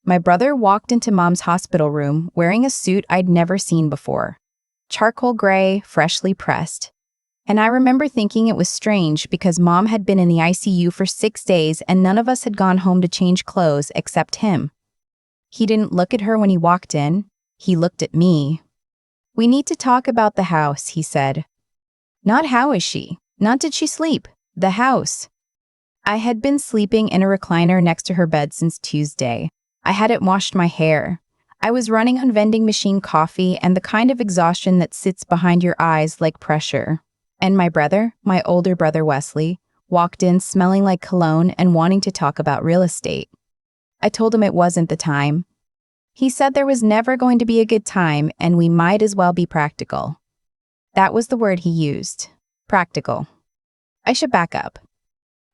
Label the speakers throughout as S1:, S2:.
S1: My brother walked into Mom's hospital room wearing a suit I'd never seen before. Charcoal gray, freshly pressed. And I remember thinking it was strange because Mom had been in the ICU for 6 days and none of us had gone home to change clothes except him. He didn't look at her when he walked in. He looked at me. "We need to talk about the house," he said. "Not how is she? Not did she sleep. The house." I had been sleeping in a recliner next to her bed since Tuesday. I hadn't washed my hair. I was running on vending machine coffee and the kind of exhaustion that sits behind your eyes like pressure. And my brother, my older brother Wesley, walked in smelling like cologne and wanting to talk about real estate. I told him it wasn't the time. He said there was never going to be a good time and we might as well be practical. That was the word he used. Practical. I should back up.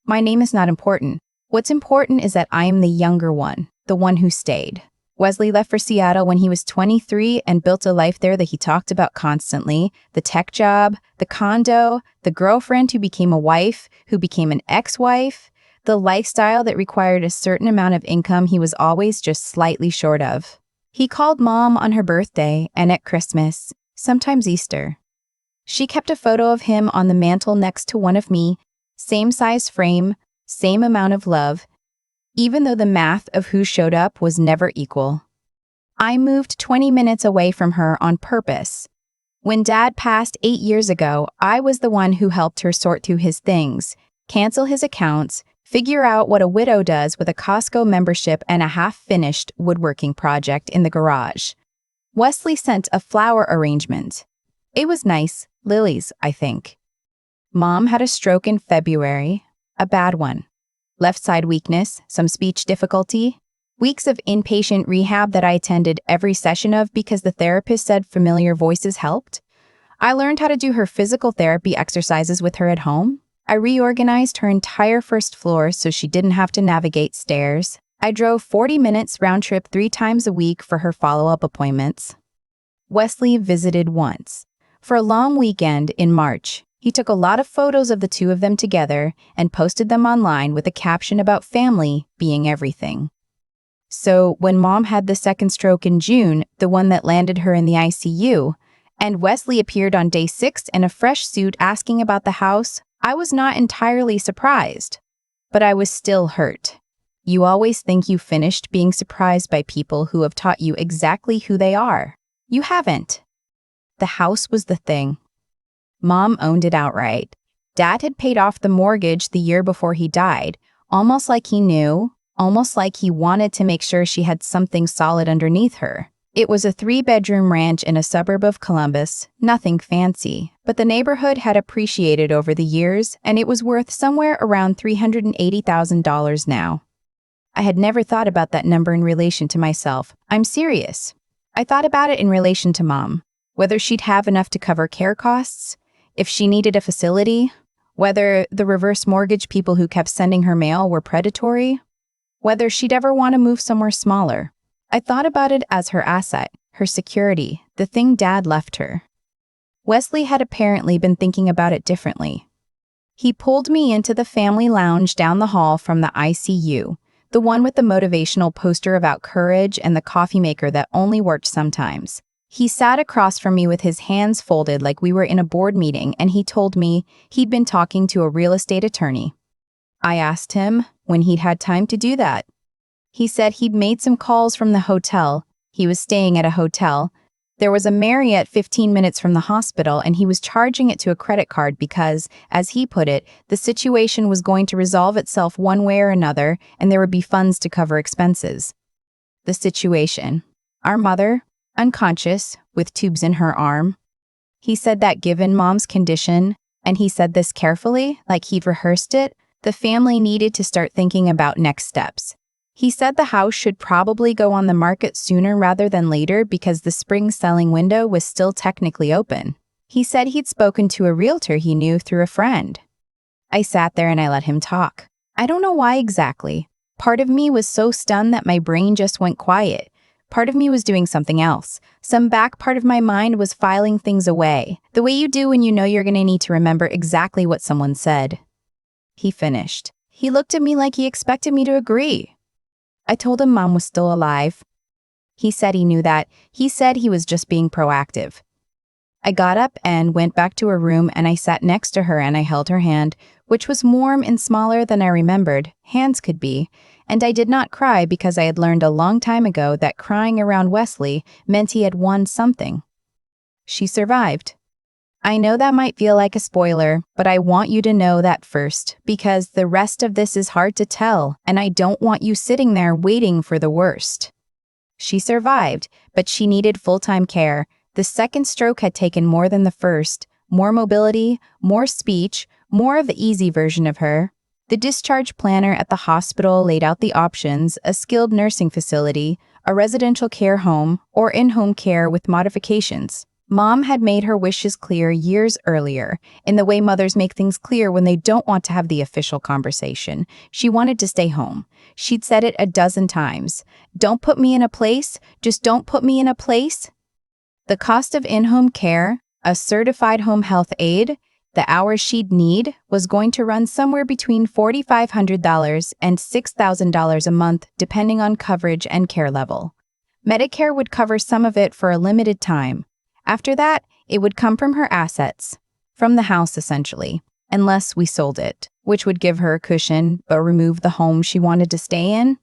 S1: My name is not important. What's important is that I am the younger one, the one who stayed. Wesley left for Seattle when he was 23 and built a life there that he talked about constantly. The tech job, the condo, the girlfriend who became a wife, who became an ex-wife, the lifestyle that required a certain amount of income he was always just slightly short of. He called Mom on her birthday and at Christmas, sometimes Easter. She kept a photo of him on the mantle next to one of me, same size frame, same amount of love, even though the math of who showed up was never equal. I moved 20 minutes away from her on purpose. When Dad passed 8 years ago, I was the one who helped her sort through his things, cancel his accounts, figure out what a widow does with a Costco membership and a half-finished woodworking project in the garage. Wesley sent a flower arrangement. It was nice, lilies, I think. Mom had a stroke in February, a bad one. Left side weakness, some speech difficulty, weeks of inpatient rehab that I attended every session of because the therapist said familiar voices helped. I learned how to do her physical therapy exercises with her at home. I reorganized her entire first floor so she didn't have to navigate stairs. I drove 40 minutes round trip 3 times a week for her follow-up appointments. Wesley visited once. For a long weekend in March, he took a lot of photos of the two of them together and posted them online with a caption about family being everything. So when Mom had the second stroke in June, the one that landed her in the ICU, and Wesley appeared on day 6 in a fresh suit asking about the house, I was not entirely surprised. But I was still hurt. You always think you finished being surprised by people who have taught you exactly who they are. You haven't. The house was the thing. Mom owned it outright. Dad had paid off the mortgage the year before he died, almost like he knew, almost like he wanted to make sure she had something solid underneath her. It was a 3-bedroom ranch in a suburb of Columbus, nothing fancy, but the neighborhood had appreciated over the years, and it was worth somewhere around $380,000 now. I had never thought about that number in relation to myself. I'm serious. I thought about it in relation to Mom, whether she'd have enough to cover care costs, if she needed a facility, whether the reverse mortgage people who kept sending her mail were predatory, whether she'd ever want to move somewhere smaller. I thought about it as her asset, her security, the thing Dad left her. Wesley had apparently been thinking about it differently. He pulled me into the family lounge down the hall from the ICU, the one with the motivational poster about courage and the coffee maker that only worked sometimes. He sat across from me with his hands folded like we were in a board meeting, and he told me he'd been talking to a real estate attorney. I asked him when he'd had time to do that. He said he'd made some calls from the hotel. He was staying at a hotel. There was a Marriott 15 minutes from the hospital, and he was charging it to a credit card because, as he put it, the situation was going to resolve itself one way or another, and there would be funds to cover expenses. The situation. Our mother, unconscious, with tubes in her arm. He said that given Mom's condition, and he said this carefully, like he'd rehearsed it, the family needed to start thinking about next steps. He said the house should probably go on the market sooner rather than later because the spring selling window was still technically open. He said he'd spoken to a realtor he knew through a friend. I sat there and I let him talk. I don't know why exactly. Part of me was so stunned that my brain just went quiet. Part of me was doing something else. Some back part of my mind was filing things away, the way you do when you know you're going to need to remember exactly what someone said. He finished. He looked at me like he expected me to agree. I told him Mom was still alive. He said he knew that. He said he was just being proactive. I got up and went back to her room, and I sat next to her and I held her hand, which was warm and smaller than I remembered hands could be, and I did not cry because I had learned a long time ago that crying around Wesley meant he had won something. She survived. I know that might feel like a spoiler, but I want you to know that first, because the rest of this is hard to tell, and I don't want you sitting there waiting for the worst. She survived, but she needed full-time care. The second stroke had taken more than the first, more mobility, more speech, more of the easy version of her. The discharge planner at the hospital laid out the options: a skilled nursing facility, a residential care home, or in-home care with modifications. Mom had made her wishes clear years earlier, in the way mothers make things clear when they don't want to have the official conversation. She wanted to stay home. She'd said it a dozen times. Don't put me in a place, just don't put me in a place. The cost of in-home care, a certified home health aide, the hours she'd need, was going to run somewhere between $4,500 and $6,000 a month, depending on coverage and care level. Medicare would cover some of it for a limited time. After that, it would come from her assets, from the house essentially, unless we sold it, which would give her a cushion but remove the home she wanted to stay in.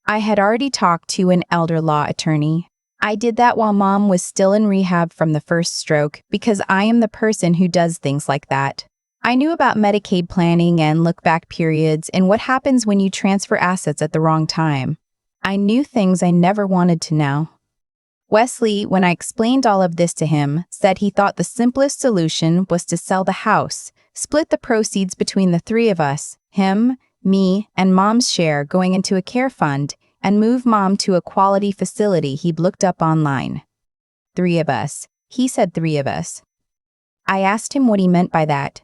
S1: I had already talked to an elder law attorney. I did that while Mom was still in rehab from the first stroke because I am the person who does things like that. I knew about Medicaid planning and look-back periods and what happens when you transfer assets at the wrong time. I knew things I never wanted to know. Wesley, when I explained all of this to him, said he thought the simplest solution was to sell the house, split the proceeds between the three of us, him, me, and Mom's share going into a care fund, and move Mom to a quality facility he'd looked up online. 3 of us. He said 3 of us. I asked him what he meant by that.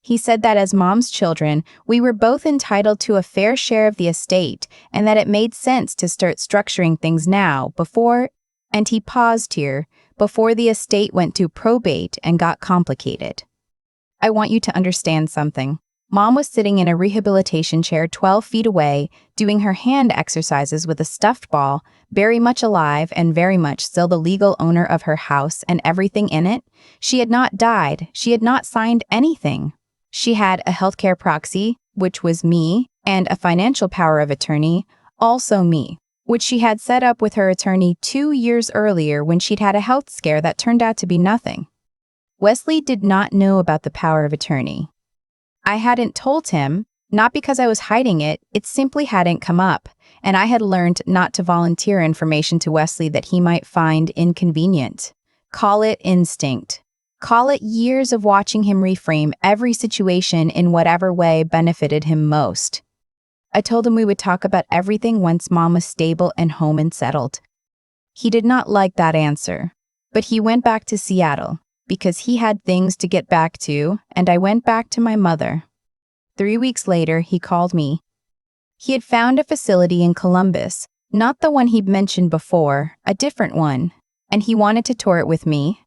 S1: He said that as Mom's children, we were both entitled to a fair share of the estate, and that it made sense to start structuring things now, and he paused here, before the estate went to probate and got complicated. I want you to understand something. Mom was sitting in a rehabilitation chair 12 feet away, doing her hand exercises with a stuffed ball, very much alive and very much still the legal owner of her house and everything in it. She had not died. She had not signed anything. She had a healthcare proxy, which was me, and a financial power of attorney, also me, which she had set up with her attorney 2 years earlier when she'd had a health scare that turned out to be nothing. Wesley did not know about the power of attorney. I hadn't told him, not because I was hiding it simply hadn't come up, and I had learned not to volunteer information to Wesley that he might find inconvenient. Call it instinct. Call it years of watching him reframe every situation in whatever way benefited him most. I told him we would talk about everything once Mom was stable and home and settled. He did not like that answer, but he went back to Seattle because he had things to get back to, and I went back to my mother. 3 weeks later, he called me. He had found a facility in Columbus, not the one he'd mentioned before, a different one, and he wanted to tour it with me.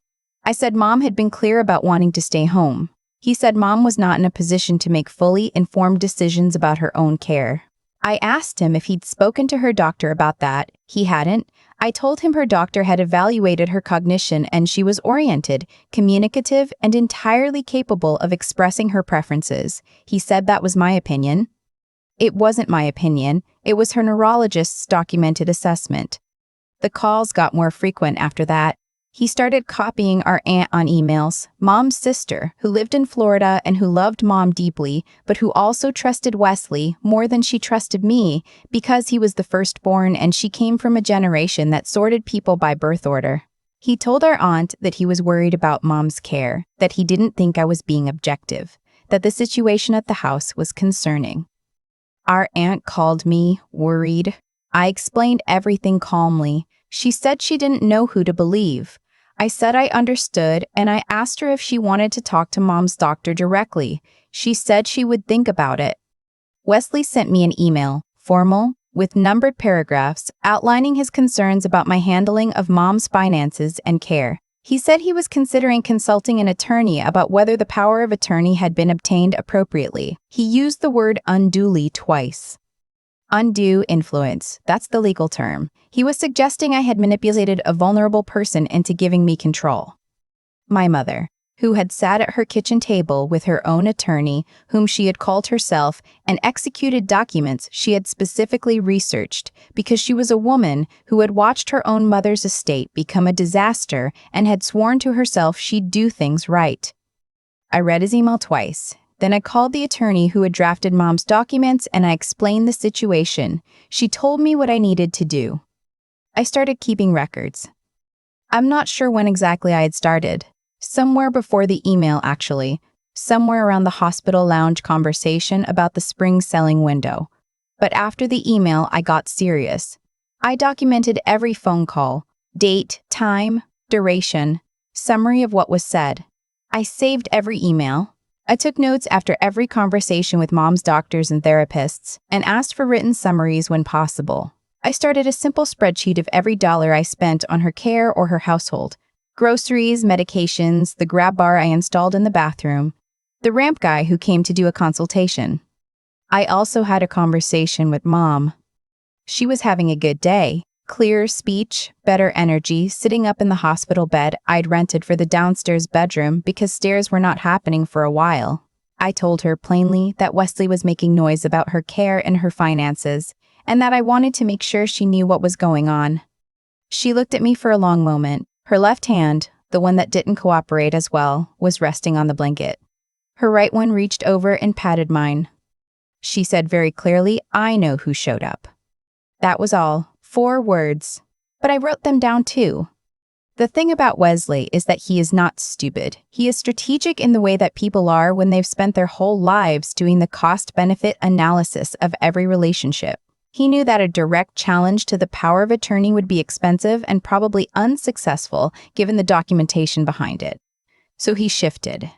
S1: I said Mom had been clear about wanting to stay home. He said Mom was not in a position to make fully informed decisions about her own care. I asked him if he'd spoken to her doctor about that. He hadn't. I told him her doctor had evaluated her cognition and she was oriented, communicative, and entirely capable of expressing her preferences. He said that was my opinion. It wasn't my opinion. It was her neurologist's documented assessment. The calls got more frequent after that. He started copying our aunt on emails, Mom's sister, who lived in Florida and who loved Mom deeply, but who also trusted Wesley more than she trusted me because he was the firstborn and she came from a generation that sorted people by birth order. He told our aunt that he was worried about Mom's care, that he didn't think I was being objective, that the situation at the house was concerning. Our aunt called me, worried. I explained everything calmly. She said she didn't know who to believe. I said I understood, and I asked her if she wanted to talk to Mom's doctor directly. She said she would think about it. Wesley sent me an email, formal, with numbered paragraphs, outlining his concerns about my handling of Mom's finances and care. He said he was considering consulting an attorney about whether the power of attorney had been obtained appropriately. He used the word unduly twice. Undue influence, that's the legal term. He was suggesting I had manipulated a vulnerable person into giving me control. My mother, who had sat at her kitchen table with her own attorney, whom she had called herself, and executed documents she had specifically researched because she was a woman who had watched her own mother's estate become a disaster and had sworn to herself she'd do things right. I read his email twice. Then I called the attorney who had drafted Mom's documents and I explained the situation. She told me what I needed to do. I started keeping records. I'm not sure when exactly I had started. Somewhere before the email, actually. Somewhere around the hospital lounge conversation about the spring selling window. But after the email, I got serious. I documented every phone call, date, time, duration, summary of what was said. I saved every email. I took notes after every conversation with Mom's doctors and therapists and asked for written summaries when possible. I started a simple spreadsheet of every dollar I spent on her care or her household. Groceries, medications, the grab bar I installed in the bathroom, the ramp guy who came to do a consultation. I also had a conversation with Mom. She was having a good day. Clear speech, better energy, sitting up in the hospital bed I'd rented for the downstairs bedroom because stairs were not happening for a while. I told her plainly that Wesley was making noise about her care and her finances, and that I wanted to make sure she knew what was going on. She looked at me for a long moment. Her left hand, the one that didn't cooperate as well, was resting on the blanket. Her right one reached over and patted mine. She said very clearly, "I know who showed up." That was all. 4 words. But I wrote them down too. The thing about Wesley is that he is not stupid. He is strategic in the way that people are when they've spent their whole lives doing the cost-benefit analysis of every relationship. He knew that a direct challenge to the power of attorney would be expensive and probably unsuccessful given the documentation behind it. So he shifted.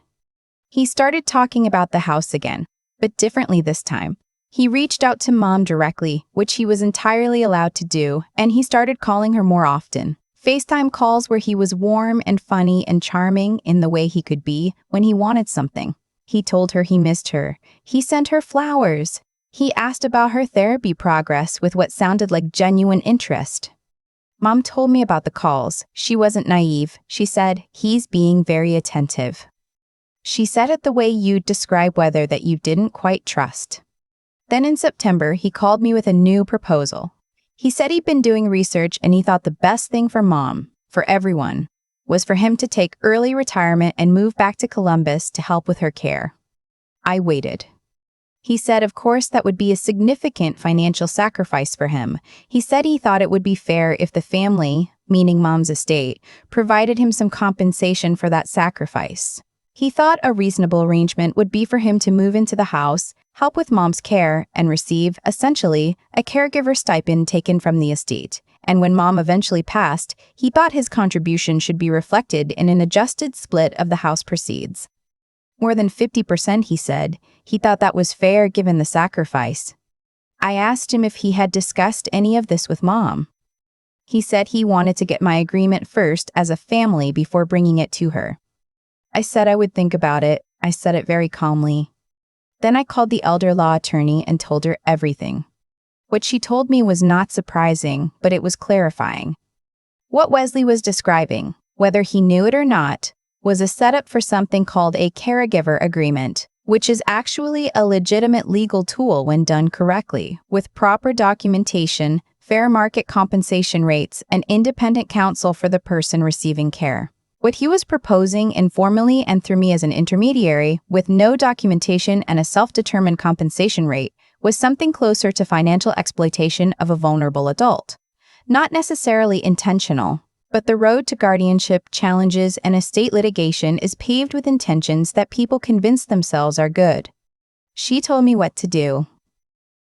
S1: He started talking about the house again, but differently this time. He reached out to Mom directly, which he was entirely allowed to do, and he started calling her more often. FaceTime calls where he was warm and funny and charming in the way he could be when he wanted something. He told her he missed her. He sent her flowers. He asked about her therapy progress with what sounded like genuine interest. Mom told me about the calls. She wasn't naive. She said, "He's being very attentive." She said it the way you'd describe weather that you didn't quite trust. Then in September, he called me with a new proposal. He said he'd been doing research and he thought the best thing for Mom, for everyone, was for him to take early retirement and move back to Columbus to help with her care. I waited. He said, of course, that would be a significant financial sacrifice for him. He said he thought it would be fair if the family, meaning Mom's estate, provided him some compensation for that sacrifice. He thought a reasonable arrangement would be for him to move into the house, help with Mom's care, and receive, essentially, a caregiver stipend taken from the estate. And when Mom eventually passed, he thought his contribution should be reflected in an adjusted split of the house proceeds. More than 50%, he said. He thought that was fair given the sacrifice. I asked him if he had discussed any of this with Mom. He said he wanted to get my agreement first as a family before bringing it to her. I said I would think about it. I said it very calmly. Then I called the elder law attorney and told her everything. What she told me was not surprising, but it was clarifying. What Wesley was describing, whether he knew it or not, was a setup for something called a caregiver agreement, which is actually a legitimate legal tool when done correctly, with proper documentation, fair market compensation rates, and independent counsel for the person receiving care. What he was proposing informally and through me as an intermediary, with no documentation and a self-determined compensation rate, was something closer to financial exploitation of a vulnerable adult. Not necessarily intentional, but the road to guardianship, challenges, and estate litigation is paved with intentions that people convince themselves are good. She told me what to do.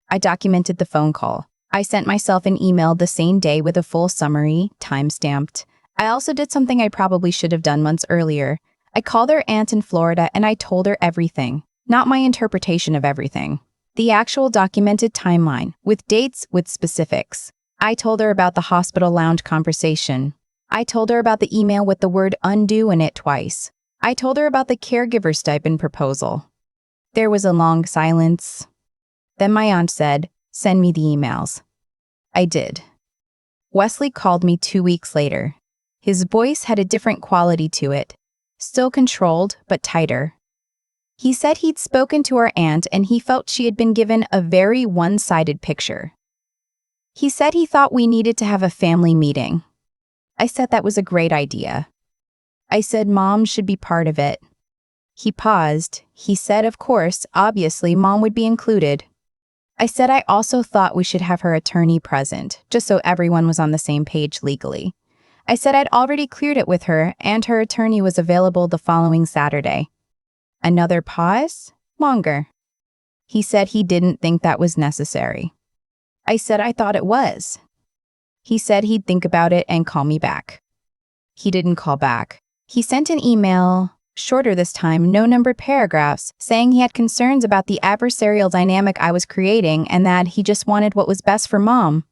S1: I documented the phone call. I sent myself an email the same day with a full summary, time-stamped. I also did something I probably should have done months earlier. I called her aunt in Florida and I told her everything, not my interpretation of everything. The actual documented timeline, with dates, with specifics. I told her about the hospital lounge conversation. I told her about the email with the word undue in it twice. I told her about the caregiver stipend proposal. There was a long silence. Then my aunt said, Send me the emails. I did. Wesley called me 2 weeks later. His voice had a different quality to it, still controlled but tighter. He said he'd spoken to our aunt and he felt she had been given a very one-sided picture. He said he thought we needed to have a family meeting. I said that was a great idea. I said Mom should be part of it. He paused. He said, of course, obviously, Mom would be included. I said I also thought we should have her attorney present, just so everyone was on the same page legally. I said I'd already cleared it with her, and her attorney was available the following Saturday. Another pause? Longer. He said he didn't think that was necessary. I said I thought it was. He said he'd think about it and call me back. He didn't call back. He sent an email, shorter this time, no numbered paragraphs, saying he had concerns about the adversarial dynamic I was creating and that he just wanted what was best for Mom.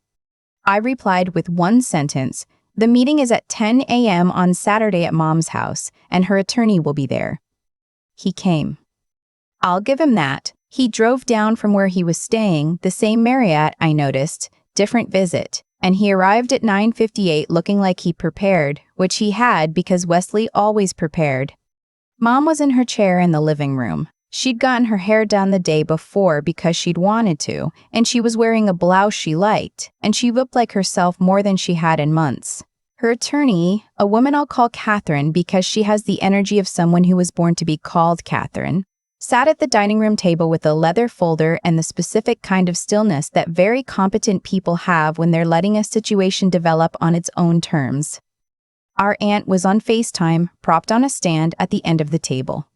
S1: I replied with one sentence, "The meeting is at 10 a.m. on Saturday at Mom's house, and her attorney will be there." He came. I'll give him that. He drove down from where he was staying, the same Marriott, I noticed, different visit, and he arrived at 9:58 looking like he prepared, which he had because Wesley always prepared. Mom was in her chair in the living room. She'd gotten her hair done the day before because she'd wanted to, and she was wearing a blouse she liked, and she looked like herself more than she had in months. Her attorney, a woman I'll call Catherine because she has the energy of someone who was born to be called Catherine, sat at the dining room table with a leather folder and the specific kind of stillness that very competent people have when they're letting a situation develop on its own terms. Our aunt was on FaceTime, propped on a stand at the end of the table.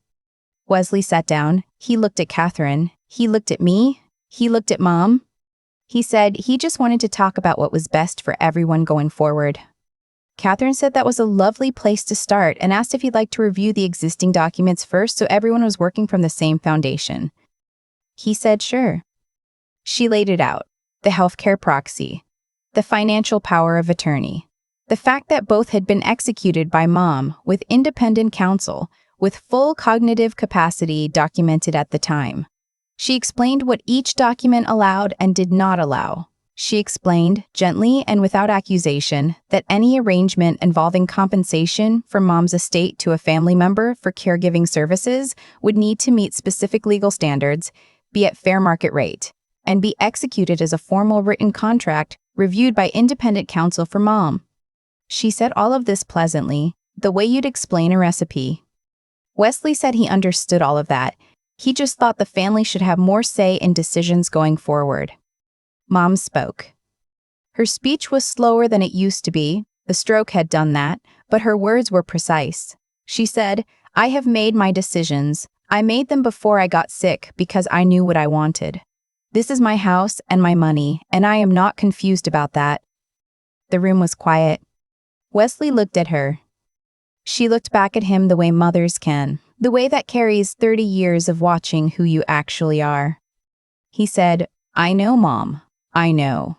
S1: Wesley sat down. He looked at Catherine. He looked at me. He looked at Mom. He said he just wanted to talk about what was best for everyone going forward. Catherine said that was a lovely place to start and asked if he'd like to review the existing documents first so everyone was working from the same foundation. He said sure. She laid it out: the healthcare proxy, the financial power of attorney, the fact that both had been executed by Mom with independent counsel, with full cognitive capacity documented at the time. She explained what each document allowed and did not allow. She explained, gently and without accusation, that any arrangement involving compensation from Mom's estate to a family member for caregiving services would need to meet specific legal standards, be at fair market rate, and be executed as a formal written contract reviewed by independent counsel for Mom. She said all of this pleasantly, the way you'd explain a recipe. Wesley said he understood all of that. He just thought the family should have more say in decisions going forward. Mom spoke. Her speech was slower than it used to be. The stroke had done that, but her words were precise. She said, "I have made my decisions. I made them before I got sick because I knew what I wanted. This is my house and my money, and I am not confused about that." The room was quiet. Wesley looked at her. She looked back at him the way mothers can, the way that carries 30 years of watching who you actually are. He said, "I know, Mom. I know."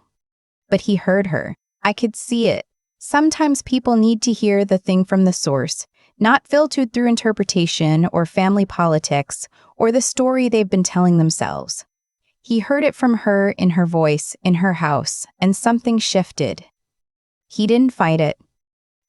S1: But he heard her. I could see it. Sometimes people need to hear the thing from the source, not filtered through interpretation or family politics or the story they've been telling themselves. He heard it from her in her voice, in her house, and something shifted. He didn't fight it.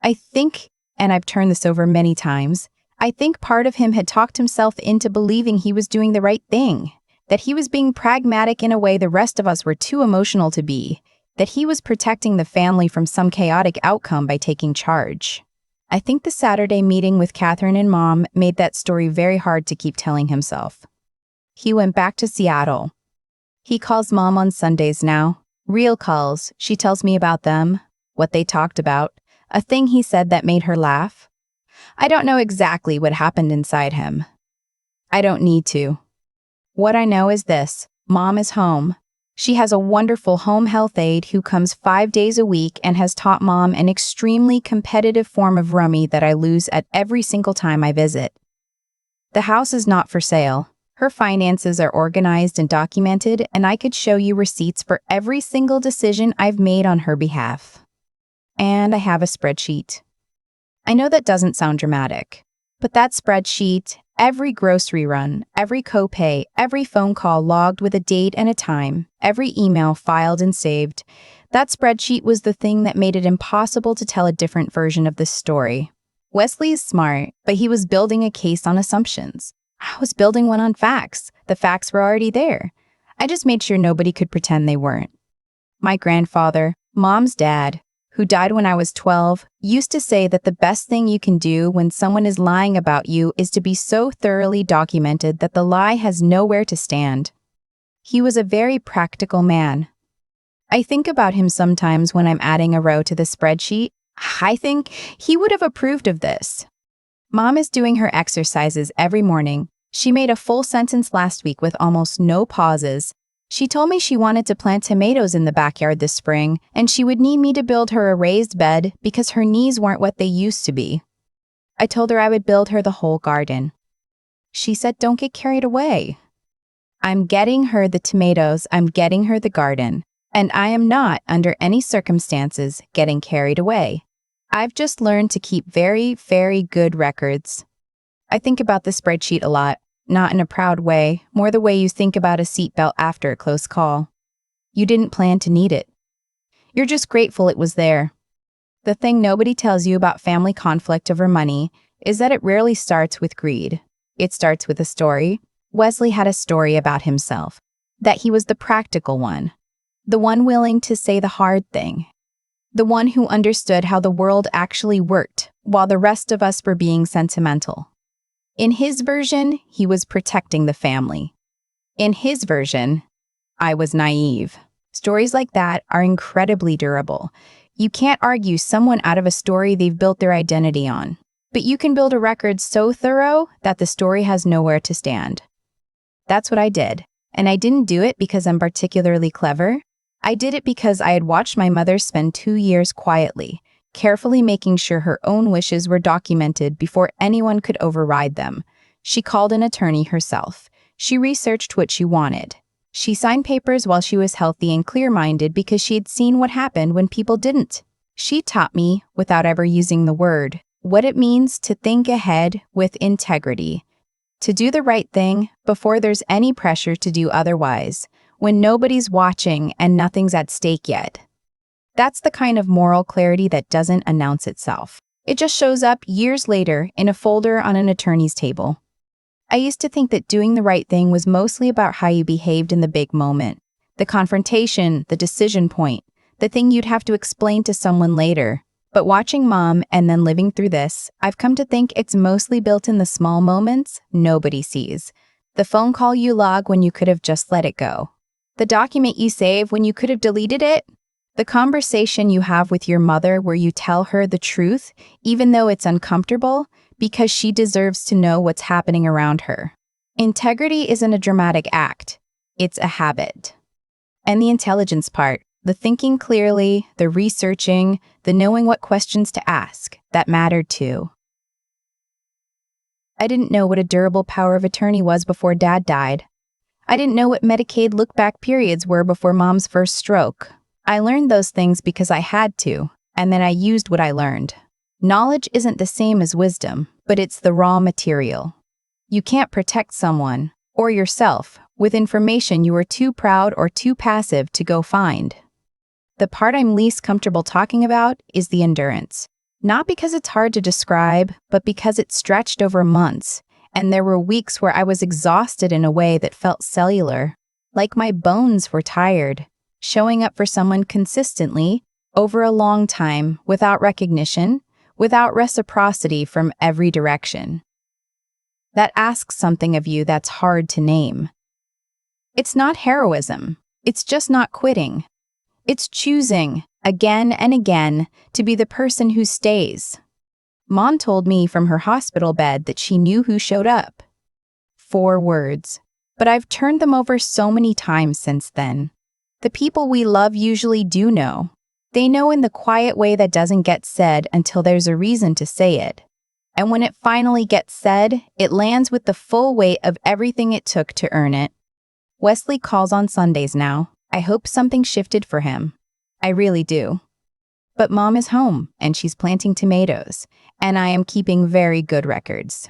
S1: I think, and I've turned this over many times, I think part of him had talked himself into believing he was doing the right thing, that he was being pragmatic in a way the rest of us were too emotional to be, that he was protecting the family from some chaotic outcome by taking charge. I think the Saturday meeting with Catherine and Mom made that story very hard to keep telling himself. He went back to Seattle. He calls Mom on Sundays now. Real calls. She tells me about them, what they talked about, a thing he said that made her laugh. I don't know exactly what happened inside him. I don't need to. What I know is this: Mom is home. She has a wonderful home health aide who comes 5 days a week and has taught Mom an extremely competitive form of rummy that I lose at every single time I visit. The house is not for sale. Her finances are organized and documented, and I could show you receipts for every single decision I've made on her behalf. And I have a spreadsheet. I know that doesn't sound dramatic, but that spreadsheet Every grocery run, every copay, every phone call logged with a date and a time, every email filed and saved. That spreadsheet was the thing that made it impossible to tell a different version of this story. Wesley is smart, but he was building a case on assumptions. I was building one on facts. The facts were already there. I just made sure nobody could pretend they weren't. My grandfather, Mom's dad, who died when I was 12, used to say that the best thing you can do when someone is lying about you is to be so thoroughly documented that the lie has nowhere to stand. He was a very practical man. I think about him sometimes when I'm adding a row to the spreadsheet. I think he would have approved of this. Mom is doing her exercises every morning. She made a full sentence last week with almost no pauses. She told me she wanted to plant tomatoes in the backyard this spring, and she would need me to build her a raised bed because her knees weren't what they used to be. I told her I would build her the whole garden. She said, "Don't get carried away." I'm getting her the tomatoes, I'm getting her the garden, and I am not, under any circumstances, getting carried away. I've just learned to keep very, very good records. I think about the spreadsheet a lot. Not in a proud way, more the way you think about a seatbelt after a close call. You didn't plan to need it. You're just grateful it was there. The thing nobody tells you about family conflict over money is that it rarely starts with greed. It starts with a story. Wesley had a story about himself, that he was the practical one, the one willing to say the hard thing, the one who understood how the world actually worked while the rest of us were being sentimental. In his version, he was protecting the family. In his version, I was naive. Stories like that are incredibly durable. You can't argue someone out of a story they've built their identity on. But you can build a record so thorough that the story has nowhere to stand. That's what I did. And I didn't do it because I'm particularly clever. I did it because I had watched my mother spend 2 years quietly, carefully making sure her own wishes were documented before anyone could override them. She called an attorney herself. She researched what she wanted. She signed papers while she was healthy and clear-minded because she had seen what happened when people didn't. She taught me, without ever using the word, what it means to think ahead with integrity, to do the right thing before there's any pressure to do otherwise, when nobody's watching and nothing's at stake yet. That's the kind of moral clarity that doesn't announce itself. It just shows up years later in a folder on an attorney's table. I used to think that doing the right thing was mostly about how you behaved in the big moment, the confrontation, the decision point, the thing you'd have to explain to someone later. But watching Mom and then living through this, I've come to think it's mostly built in the small moments nobody sees. The phone call you log when you could have just let it go. The document you save when you could have deleted it. The conversation you have with your mother where you tell her the truth, even though it's uncomfortable, because she deserves to know what's happening around her. Integrity isn't a dramatic act. It's a habit. And the intelligence part, the thinking clearly, the researching, the knowing what questions to ask, that mattered too. I didn't know what a durable power of attorney was before Dad died. I didn't know what Medicaid look-back periods were before Mom's first stroke. I learned those things because I had to, and then I used what I learned. Knowledge isn't the same as wisdom, but it's the raw material. You can't protect someone, or yourself, with information you are too proud or too passive to go find. The part I'm least comfortable talking about is the endurance. Not because it's hard to describe, but because it stretched over months, and there were weeks where I was exhausted in a way that felt cellular, like my bones were tired. Showing up for someone consistently, over a long time, without recognition, without reciprocity from every direction. That asks something of you that's hard to name. It's not heroism. It's just not quitting. It's choosing, again and again, to be the person who stays. Mom told me from her hospital bed that she knew who showed up. 4 words. But I've turned them over so many times since then. The people we love usually do know. They know in the quiet way that doesn't get said until there's a reason to say it. And when it finally gets said, it lands with the full weight of everything it took to earn it. Wesley calls on Sundays now. I hope something shifted for him. I really do. But Mom is home, and she's planting tomatoes, and I am keeping very good records.